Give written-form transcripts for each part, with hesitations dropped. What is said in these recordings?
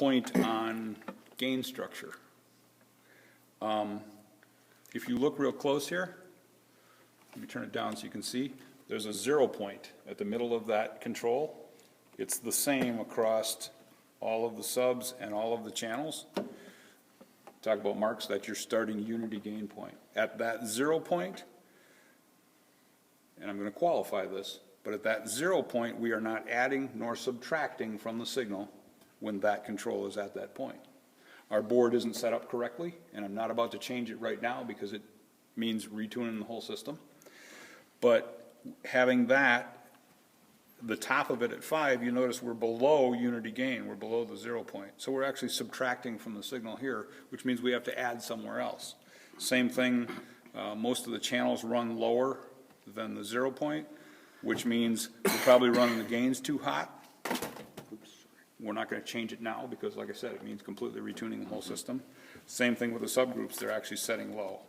point on gain structure. If you look real close here, let me turn it down so you can see, there's a 0 point at the middle of that control. It's the same across all of the subs and all of the channels. Talk about marks, that's your starting unity gain point. At that 0 point, and I'm going to qualify this, but at that 0 point, we are not adding nor subtracting from the signal when that control is at that point. Our board isn't set up correctly, and I'm not about to change it right now because it means retuning the whole system. But having that, the top of it at 5, you notice we're below unity gain, we're below the 0 point. So we're actually subtracting from the signal here, which means we have to add somewhere else. Same thing, most of the channels run lower than the 0 point, which means we're probably running the gains too hot. We're not going to change it now because, like I said, it means completely retuning the whole system. Same thing with the subgroups, they're actually setting low.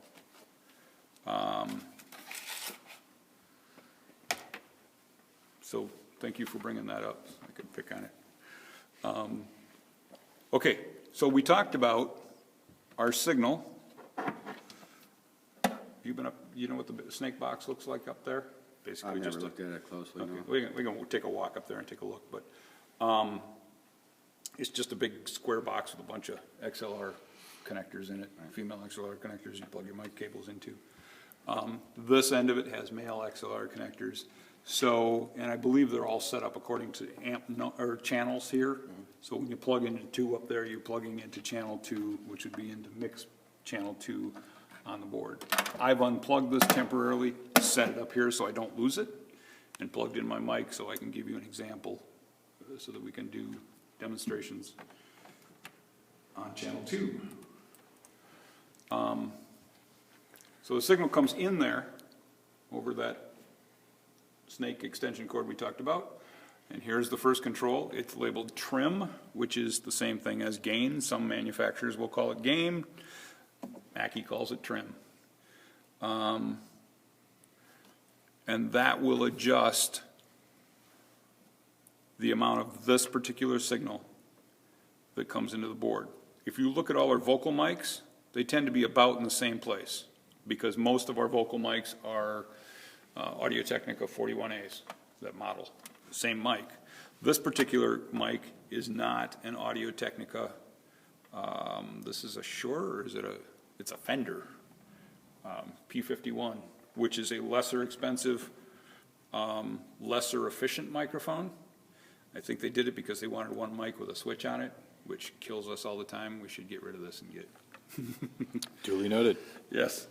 So thank you for bringing that up. I could pick on it. Okay, so we talked about our signal. You've been up, you know what the snake box looks like up there? Basically, I've just never looked at it closely. okay. No. We're going to take a walk up there and take a look, but it's just a big square box with a bunch of XLR connectors in it, female XLR connectors you plug your mic cables into. This end of it has male XLR connectors. So, and I believe they're all set up according to or channels here. So when you plug into 2 up there, you're plugging into channel 2, which would be into mix channel 2 on the board. I've unplugged this temporarily, set it up here so I don't lose it, and plugged in my mic so I can give you an example so that we can do demonstrations on channel 2. So the signal comes in there over that snake extension cord we talked about, and here's the first control. It's labeled trim, which is the same thing as gain. Some manufacturers will call it gain. Mackie calls it trim. And that will adjust the amount of this particular signal that comes into the board. If you look at all our vocal mics, they tend to be about in the same place because most of our vocal mics are Audio-Technica 41As, that model, same mic. This particular mic is not an Audio-Technica. This is a Shure, or is it it's a Fender P51, which is a lesser expensive, lesser efficient microphone. I think they did it because they wanted one mic with a switch on it, which kills us all the time. We should get rid of this and get Duly noted. Yes.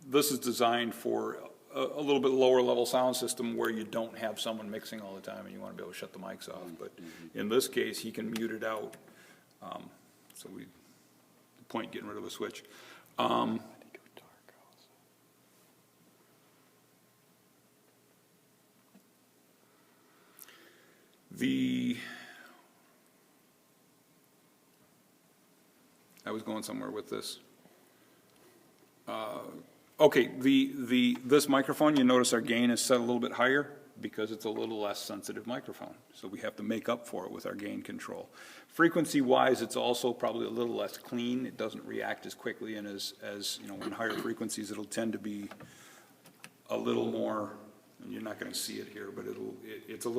This is designed for a little bit lower level sound system where you don't have someone mixing all the time and you want to be able to shut the mics off. But in this case, he can mute it out. So the point getting rid of a switch. I was going somewhere with this. Okay, this microphone, you notice our gain is set a little bit higher because it's a little less sensitive microphone. So we have to make up for it with our gain control. Frequency-wise, it's also probably a little less clean. It doesn't react as quickly, and as you know, in higher frequencies, it'll tend to be a little more. And you're not going to see it here, but it's a little.